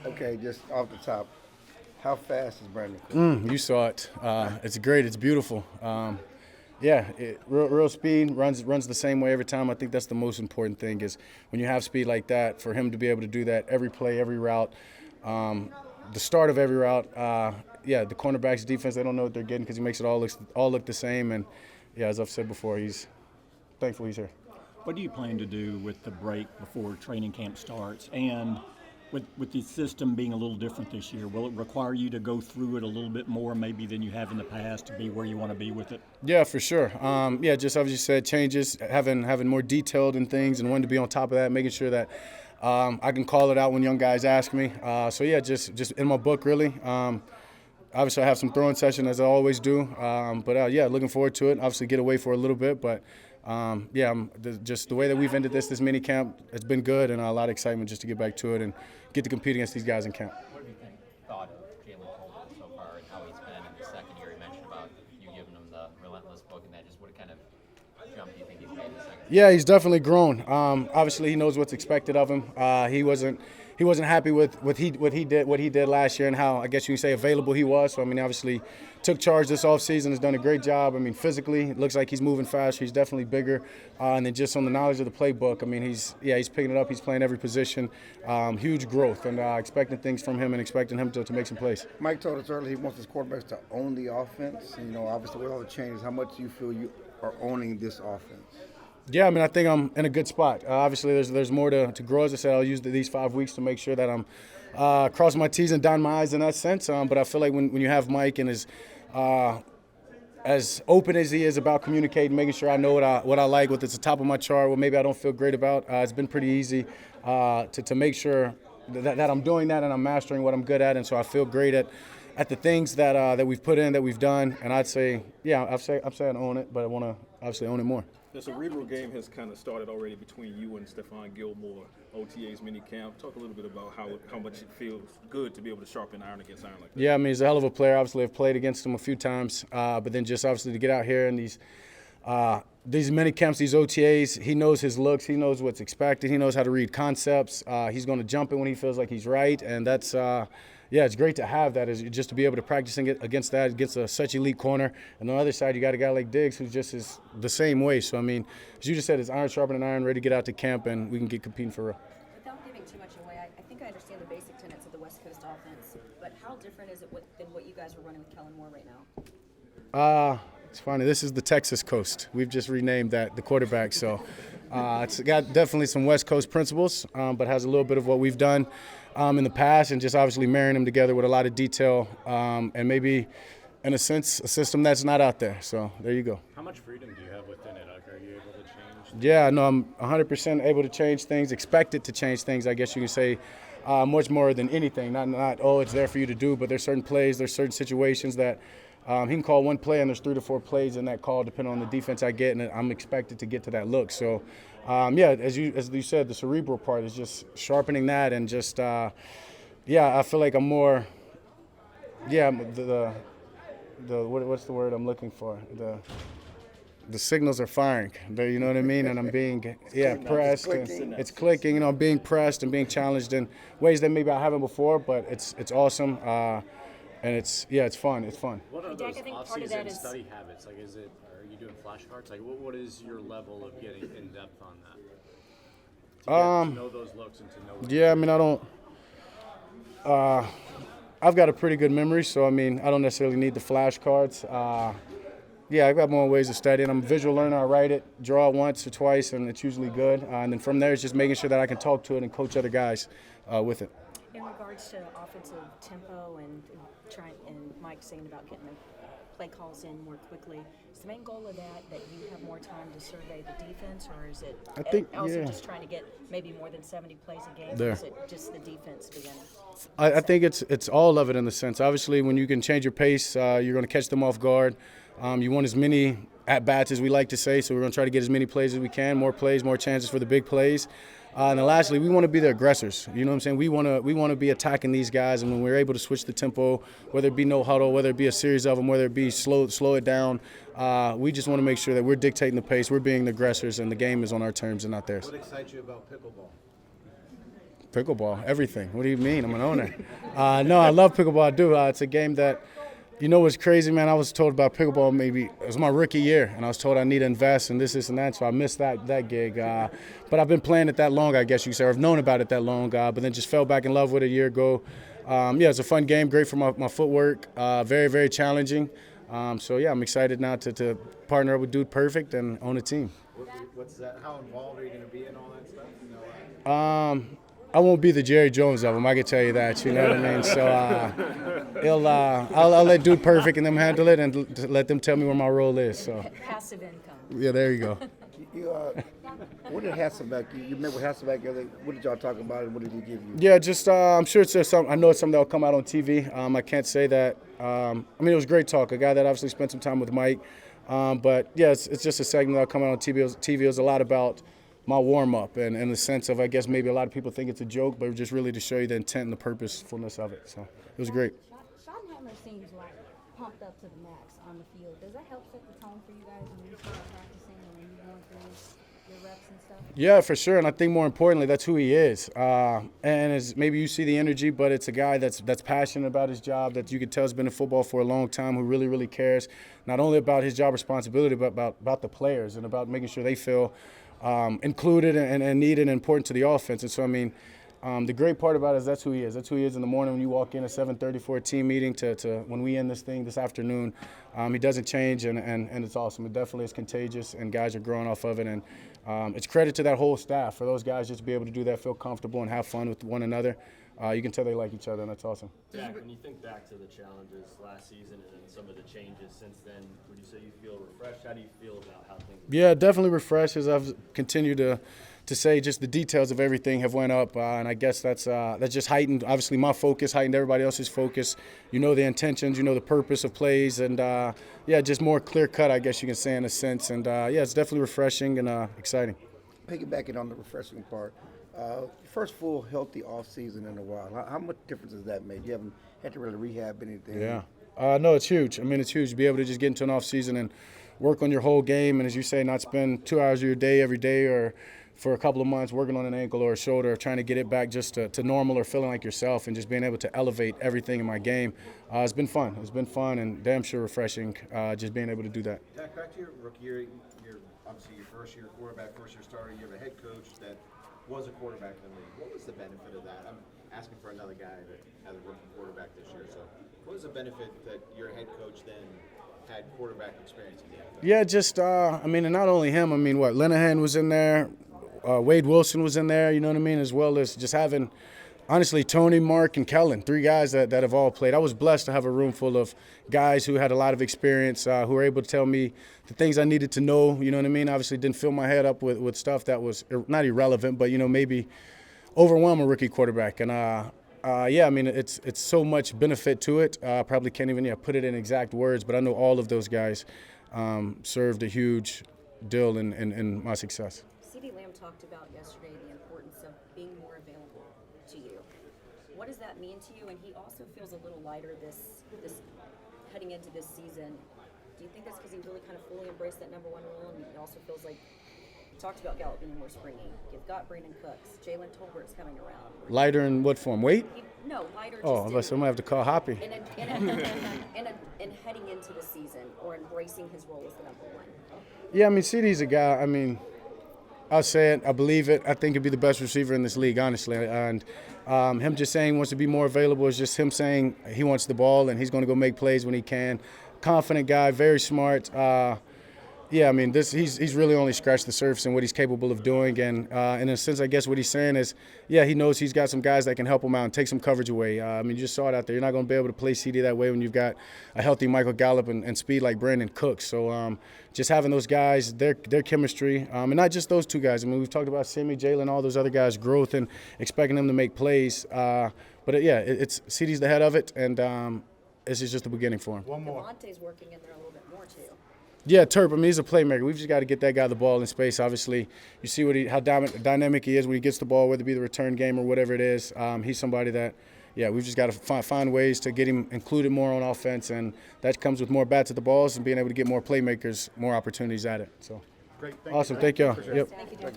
Okay, just off the top, how fast is Brandon Cook? You saw it. It's great. It's beautiful. Yeah, real speed runs the same way every time. I think that's the most important thing is when you have speed like that, for him to be able to do that every play, every route, the start of every route. Yeah, the cornerbacks defense, they don't know what they're getting because he makes it all look the same. And yeah, as I've said before, he's thankful he's here. What do you plan to do with the break before training camp starts? And with the system being a little different this year, will it require you to go through it a little bit more maybe than you have in the past to be where you want to be with it? Yeah, for sure. Yeah, just as you said, changes, having more detailed in things and wanting to be on top of that, making sure that I can call it out when young guys ask me. So yeah, just in my book really. Obviously, I have some throwing session as I always do, but yeah, looking forward to it. Obviously, get away for a little bit, but yeah, just the way that we've ended this mini camp, it's been good, and a lot of excitement just to get back to it and get to compete against these guys in camp. What have you thought of Jalen Coleman so far and how he's been in the second year? You mentioned about you giving him the relentless book and that. Just what kind of jump do you think he's made in the second year? Yeah, he's definitely grown. Obviously, he knows what's expected of him. He wasn't happy with what he did last year and how, I guess you can say, available he was. So I mean, obviously, took charge this offseason, has done a great job. I mean, physically, it looks like he's moving faster. He's definitely bigger, and then just on the knowledge of the playbook, I mean, he's picking it up. He's playing every position. Huge growth, and expecting things from him and expecting him to make some plays. Mike told us earlier he wants his quarterbacks to own the offense. You know, obviously with all the changes, how much do you feel you are owning this offense? Yeah, I mean, I think I'm in a good spot. Obviously, there's more to grow. As I said, I'll use these 5 weeks to make sure that I'm crossing my T's and dotting my I's in that sense. But I feel like when you have Mike and as open as he is about communicating, making sure I know what I like, what's at the top of my chart, what maybe I don't feel great about, it's been pretty easy to make sure that I'm doing that and I'm mastering what I'm good at. And so I feel great at the things that we've put in, that we've done. And I'd say, yeah, I'm saying own it, but I want to obviously own it more. The cerebral game has kind of started already between you and Stephon Gilmore, OTA's mini camp. Talk a little bit about how much it feels good to be able to sharpen iron against iron like that. Yeah, I mean, he's a hell of a player. Obviously, I've played against him a few times, but then just obviously to get out here and these mini camps, these OTAs, he knows his looks, he knows what's expected, he knows how to read concepts. He's going to jump it when he feels like he's right, and that's yeah, it's great to have that, is just to be able to practice against that, against such elite corner. And on the other side, you got a guy like Diggs who's just is the same way. So, I mean, as you just said, it's iron sharpening iron, ready to get out to camp, and we can get competing for real. Without giving too much away, I think I understand the basic tenets of the West Coast offense, but how different is it than what you guys are running with Kellen Moore right now? It's funny. This is the Texas Coast. We've just renamed that the quarterback. So it's got definitely some West Coast principles, but has a little bit of what we've done in the past, and just obviously marrying them together with a lot of detail and maybe, in a sense, a system that's not out there. So there you go. How much freedom do you have within it? Like, are you able to change? Yeah, no, I'm 100% able to change things, expected to change things, I guess you can say, much more than anything. Not it's there for you to do, but there's certain plays, there's certain situations that he can call one play, and there's 3 to 4 plays in that call, depending on the defense I get, and I'm expected to get to that look. So, yeah, as you said, the cerebral part is just sharpening that, and just, yeah, I feel like I'm more, yeah, what's the word I'm looking for? The signals are firing. You know what I mean? And I'm being, yeah, pressed. It's clicking. You know, I'm being pressed and being challenged in ways that maybe I haven't before, but it's awesome. And it's fun. It's fun. What are those I think part of off-season that is study habits? Like, are you doing flashcards? Like, what is your level of getting in depth on that? To know those looks and to know. Yeah, I mean, I don't. I've got a pretty good memory, so I mean, I don't necessarily need the flashcards. Yeah, I've got more ways of studying. I'm a visual learner. I write it, draw it once or twice, and it's usually good. And then from there, it's just making sure that I can talk to it and coach other guys with it. In regards to offensive tempo and Mike saying about getting the play calls in more quickly, is the main goal of that you have more time to survey the defense, or is it I think, also yeah. just trying to get maybe more than 70 plays a game, There. or is it just the defense beginning? I think it's all of it in the sense. Obviously, when you can change your pace, you're going to catch them off guard. You want as many at-bats as we like to say, so we're going to try to get as many plays as we can, more plays, more chances for the big plays. And then lastly, we want to be the aggressors. You know what I'm saying? We want to be attacking these guys, and when we're able to switch the tempo, whether it be no huddle, whether it be a series of them, whether it be slow it down, we just want to make sure that we're dictating the pace, we're being the aggressors, and the game is on our terms and not theirs. What excites you about pickleball? Pickleball, everything. What do you mean? I'm an owner. No, I love pickleball. I do. It's a game that, you know what's crazy, man? I was told about pickleball maybe, it was my rookie year, and I was told I need to invest in this, and that, so I missed that gig. But I've been playing it that long, I guess you could say, or I've known about it that long, but then just fell back in love with it a year ago. It's a fun game, great for my footwork, very, very challenging. So, yeah, I'm excited now to partner up with Dude Perfect and own a team. What's that? How involved are you going to be in all that stuff? You know, I won't be the Jerry Jones of them, I can tell you that, you know what I mean? So I'll let Dude Perfect and them handle it and let them tell me where my role is. So Passive income. yeah, there you go. What did Hasselbeck? You met with Hasselbeck. What did y'all talk about, and what did he give you? Yeah, just I'm sure it's something. I know it's something that will come out on TV. I can't say that. I mean, it was great talk. A guy that obviously spent some time with Mike. But yeah, it's just a segment that'll come out on TV. It was a lot about my warm-up and in the sense of, I guess maybe a lot of people think it's a joke, but just really to show you the intent and the purposefulness of it. So it was great. Schottenheimer seems like pumped up to the max on the field. Does that help set the tone for you guys when you start practicing and when you're going through your reps and stuff? Yeah, for sure, and I think more importantly, that's who he is. And as maybe you see the energy, but it's a guy that's passionate about his job, that you can tell has been in football for a long time, who really, really cares, not only about his job responsibility, but about the players and about making sure they feel included and needed and important to the offense. And so, I mean, the great part about it is that's who he is. That's who he is in the morning when you walk in at 7:30 for a team meeting to when we end this thing this afternoon. He doesn't change, and it's awesome. It definitely is contagious, and guys are growing off of it. And it's credit to that whole staff for those guys just to be able to do that, feel comfortable, and have fun with one another. You can tell they like each other, and that's awesome. Zach, when you think back to the challenges last season and then some of the changes since then, would you say you feel refreshed? How do you feel about how things have Yeah, definitely refreshed, as I've continued to say just the details of everything have went up, and I guess that's just heightened, obviously, my focus, heightened everybody else's focus. You know the intentions, you know the purpose of plays, and, just more clear-cut, I guess you can say in a sense. And, it's definitely refreshing and exciting. Piggybacking on the refreshing part, first full healthy off season in a while. How much difference has that made? You haven't had to really rehab anything. Yeah. No, it's huge. I mean, it's huge to be able to just get into an off season and work on your whole game, and as you say, not spend 2 hours of your day every day or for a couple of months working on an ankle or a shoulder, trying to get it back just to normal or feeling like yourself, and just being able to elevate everything in my game. It's been fun. It's been fun and damn sure refreshing, just being able to do that. Back to your rookie year, you're obviously your first-year quarterback, first-year starter. You have a head coach that was a quarterback in the league. What was the benefit of that? I'm asking for another guy that had a rookie quarterback this year. So what was the benefit that your head coach then had quarterback experience in the NFL? Yeah, just, and not only him. I mean, Linehan was in there. Wade Wilson was in there, you know what I mean, as well as just having, honestly, Tony, Mark, and Kellen, 3 guys that have all played. I was blessed to have a room full of guys who had a lot of experience, who were able to tell me the things I needed to know, you know what I mean. Obviously didn't fill my head up with stuff that was not irrelevant, but, maybe overwhelm a rookie quarterback. And, it's so much benefit to it. I probably can't even put it in exact words, but I know all of those guys served a huge deal in my success. CeeDee Lamb talked about yesterday the importance of being more available to you. What does that mean to you? And he also feels a little lighter this heading into this season. Do you think that's because he really kind of fully embraced that #1 role, and he also feels like he talked about Gallup being more springy? You've got Brandon Cooks, Jalen Tolbert's coming around. Lighter in what form? Weight? No, lighter. Oh, I might have to call Hoppy. In heading into the season or embracing his role as the #1. Yeah, CeeDee's a guy. I'll say it. I believe it. I think he'd be the best receiver in this league, honestly. And him just saying he wants to be more available is just him saying he wants the ball and he's going to go make plays when he can. Confident guy, very smart. He's really only scratched the surface in what he's capable of doing. And in a sense, I guess what he's saying is, he knows he's got some guys that can help him out and take some coverage away. You just saw it out there. You're not going to be able to play CeeDee that way when you've got a healthy Michael Gallup and speed like Brandon Cooks. So just having those guys, their chemistry, and not just those 2 guys. We've talked about Simi, Jalen, all those other guys' growth and expecting them to make plays. It's CeeDee's the head of it, and this is just the beginning for him. One more. Devontae's working in there a little bit more too. Yeah, Turp. He's a playmaker. We've just got to get that guy the ball in space. Obviously, you see how dynamic he is when he gets the ball, whether it be the return game or whatever it is. He's somebody that, we've just got to find ways to get him included more on offense, and that comes with more bats at the balls and being able to get more playmakers, more opportunities at it. So, Great. Awesome. Thank you. Yep. Thank you, Jim.